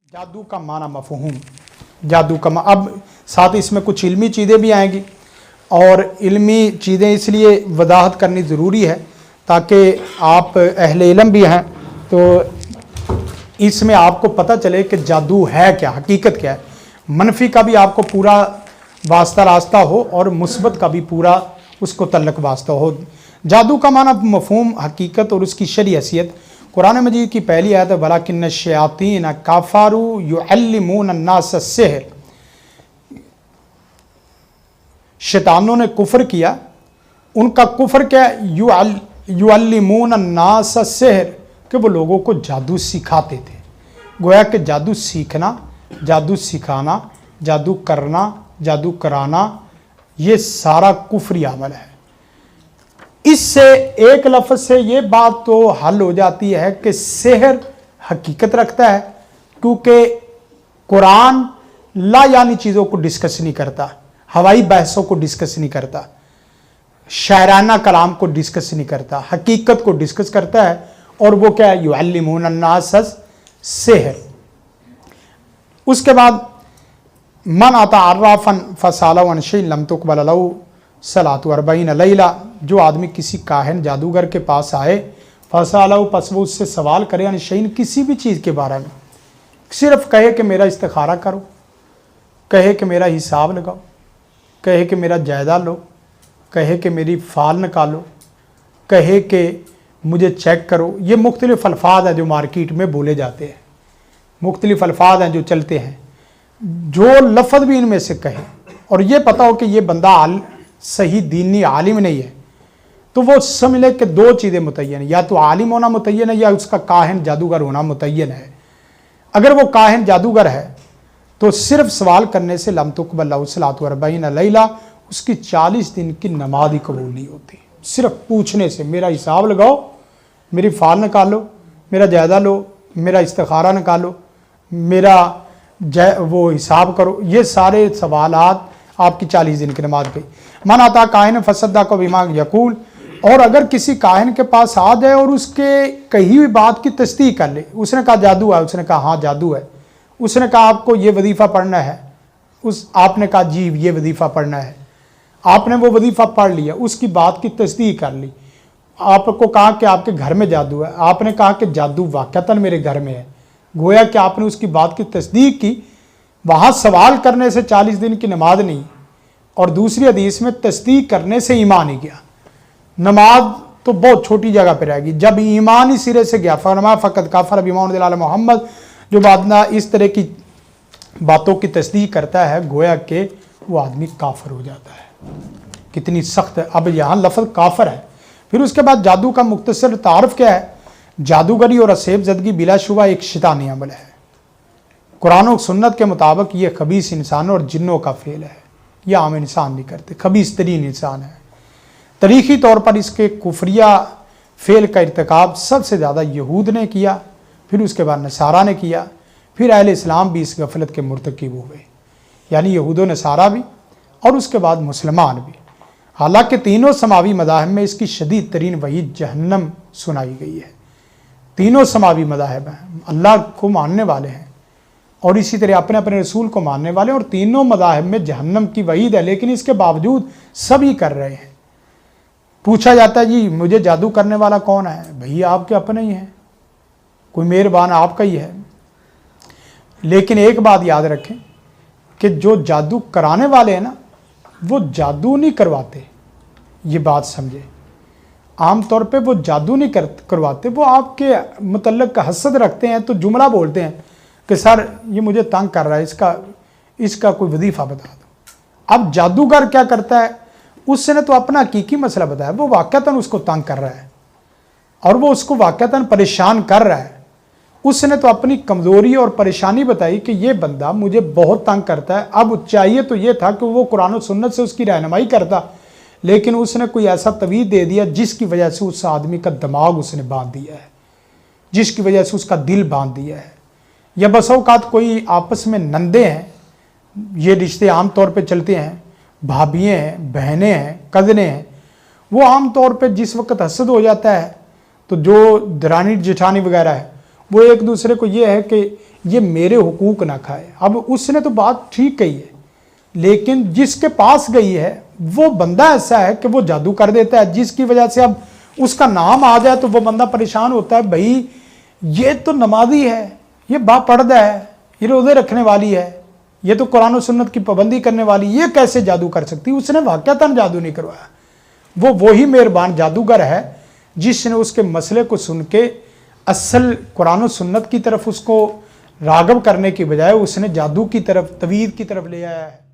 जादू का माना मफ़हूम, जादू का अब साथ इसमें कुछ इल्मी चीज़ें भी आएंगी और इल्मी चीज़ें इसलिए वजाहत करनी ज़रूरी है ताकि आप अहले इल्म भी हैं तो इसमें आपको पता चले कि जादू है क्या, हकीकत क्या है। मनफी का भी आपको पूरा वास्ता रास्ता हो और मुस्बत का भी पूरा उसको तल्लक वास्ता हो। जादू का माना मफ़हूम, हकीकत और उसकी शरई हैसियत। कुरान मजीद की पहली आयत है वलाकिन्न शयातीन काफारू युअल्लिमून अन्नास अस्सिहर। शैतानों ने कुफ्र किया, उनका कुफ्र क्या, युअल्लिमून अन्नास अस्सिहर, कि वो लोगों को जादू सिखाते थे। गोया कि जादू सीखना, जादू सिखाना, जादू करना, जादू कराना, ये सारा कुफ्री अमल है। इससे एक लफ्ज़ से ये बात तो हल हो जाती है कि सेहर हकीकत रखता है, क्योंकि कुरान ला यानी चीज़ों को डिस्कस नहीं करता, हवाई बहसों को डिस्कस नहीं करता, शायराना कलाम को डिस्कस नहीं करता, हकीकत को डिस्कस करता है। और वो क्या है, युअल्लिमून अन्नास सेहर। उसके बाद मन आता अर्राफन फसालव अन शैइन लम तुक़बल लहू सलातु अर्बईन लैला, जो आदमी किसी काहिन जादूगर के पास आए, फसालव पस वो उससे सवाल करे अन शैइन, किसी भी चीज़ के बारे में, सिर्फ कहे कि मेरा इस्तिखारा करो, कहे कि मेरा हिसाब लगाओ, कहे कि मेरा जायदा लो, कहे कि मेरी फाल निकालो, कहे कि मुझे चेक करो। ये मुख्तलिफ अल्फाज हैं जो मार्केट में बोले जाते हैं, मुख्तलिफ अल्फाज हैं जो चलते हैं। जो लफ्ज़ भी इनमें से कहे और ये पता हो कि ये बंदा सही दीनी आलिम नहीं है, तो वो समझ ले कि दो चीज़ें मुतय्यन है, या तो आलिम होना मुतय्यन है या उसका काहिन जादूगर होना मुतय्यन है। अगर वो काहिन जादूगर है तो सिर्फ सवाल करने से लम तुक़बल लहू सलातु अर्बईन लैला, उसकी 40 दिन की नमाज ही कबूल नहीं होती। सिर्फ पूछने से, मेरा हिसाब लगाओ, मेरी फाल निकालो, मेरा जायदा लो, मेरा इस्तिखारा निकालो, मेरा वो हिसाब करो, ये सारे सवालात आपकी 40 दिन की नमाज गई। मन आता काहिन फसद्दा को बीमा यकूल, और अगर किसी काहिन के पास आ जाए और उसके कही हुई बात की तस्दीक कर ले, उसने कहा जादू है, उसने कहा हाँ जादू है, उसने कहा आपको ये वजीफ़ा पढ़ना है, आपने कहा जी ये वजीफ़ा पढ़ना है, आपने वो वजीफ़ा पढ़ लिया, उसकी बात की तस्दीक कर ली, आपको कहा कि आपके घर में जादू है, आपने कहा कि जादू वाक़तन मेरे घर में है, गोया कि आपने उसकी बात की तस्दीक की, वहाँ सवाल करने से 40 दिन की नमाज नहीं, और दूसरी हदीस में तस्दीक करने से ईमान ही गया। नमाज तो बहुत छोटी जगह पर रहेगी, जब ईमान ही सिरे से गया, फरमा फ़कत काफ़र बिमा उनज़िला अला मोहम्मद, जो बादना इस तरह की बातों की तस्दीक करता है, गोया कि वो आदमी काफिर हो जाता है। कितनी सख्त है। अब यहाँ लफ्ज़ काफिर है। फिर उसके बाद जादू का मुख्तसर तारफ़ क्या है, जादूगरी और असेब ज़दगी बिलाशुबा एक शैतानी अमल है। कुरान और सुन्नत के मुताबिक ये खबीस इंसानों और जिन्नों का फेल है, यह आम इंसान नहीं करते, खबीस तरीन इंसान है। तारीख़ी तौर पर इसके कुफरिया फेल का इर्तिकाब सबसे ज़्यादा यहूद ने किया, फिर उसके बाद नसारा ने किया, फिर अहले इस्लाम भी इस गफलत के मुर्तकिब हुए, यानी यहूद व नसारा भी और उसके बाद मुसलमान भी। हालांकि तीनों समावी मज़ाहिब में इसकी शदीद तरीन वहीद जहन्नम सुनाई गई है। तीनों समावी मज़ाहिब हैं, अल्लाह को मानने वाले हैं और इसी तरह अपने अपने रसूल को मानने वाले, और तीनों मज़ाहिब में जहन्नम की वहीद है, लेकिन इसके बावजूद सभी कर रहे हैं। पूछा जाता है जी मुझे जादू करने वाला कौन है, भैया आपके अपने ही हैं, कोई मेहरबान आपका ही है। लेकिन एक बात याद रखें कि जो जादू कराने वाले हैं ना, वो जादू नहीं करवाते, ये बात समझे। आम तौर पे वो जादू नहीं करवाते, वो आपके मुतल्लिक़ हसद रखते हैं, तो जुमला बोलते हैं कि सर ये मुझे तंग कर रहा है, इसका कोई वजीफ़ा बता दो। अब जादूगर क्या करता है, उसने तो अपना हकीकी मसला बताया, वो वाक़तन उसको तंग कर रहा है और वो उसको वाक़तन परेशान कर रहा है। उसने तो अपनी कमज़ोरी और परेशानी बताई कि ये बंदा मुझे बहुत तंग करता है। अब चाहिए तो ये था कि वो कुरान और सुन्नत से उसकी रहनुमाई करता, लेकिन उसने कोई ऐसा तवीज़ दे दिया जिसकी वजह से उस आदमी का दिमाग उसने बांध दिया है, जिसकी वजह से उसका दिल बांध दिया है। या बस औक़ात कोई आपस में नंदे हैं, ये रिश्ते आम तौर पे चलते हैं, भाभियाँ हैं, बहनें हैं, कज़नें हैं, वो आम तौर पे जिस वक्त हसद हो जाता है तो जो दरानी जेठानी वगैरह है वो एक दूसरे को ये है कि یہ میرے حقوق نہ کھائے۔ اب اس نے تو بات ٹھیک کہی ہے، لیکن جس کے پاس گئی ہے وہ بندہ ایسا ہے کہ وہ جادو کر دیتا ہے، جس کی وجہ سے اب اس کا نام آ جائے تو وہ بندہ پریشان ہوتا ہے، بھائی یہ تو نمازی ہے، یہ با پردہ ہے، یہ روزے رکھنے والی ہے، یہ تو قرآن و سنت کی پابندی کرنے والی، یہ کیسے جادو کر سکتی؟ اس نے واقعتاً جادو نہیں کروایا، وہ وہی مہربان جادوگر ہے جس نے اس کے مسئلے کو سن کے اصل قرآن و سنت کی طرف اس کو راغب کرنے کی بجائے اس نے جادو کی طرف، توید کی طرف لے آیا ہے۔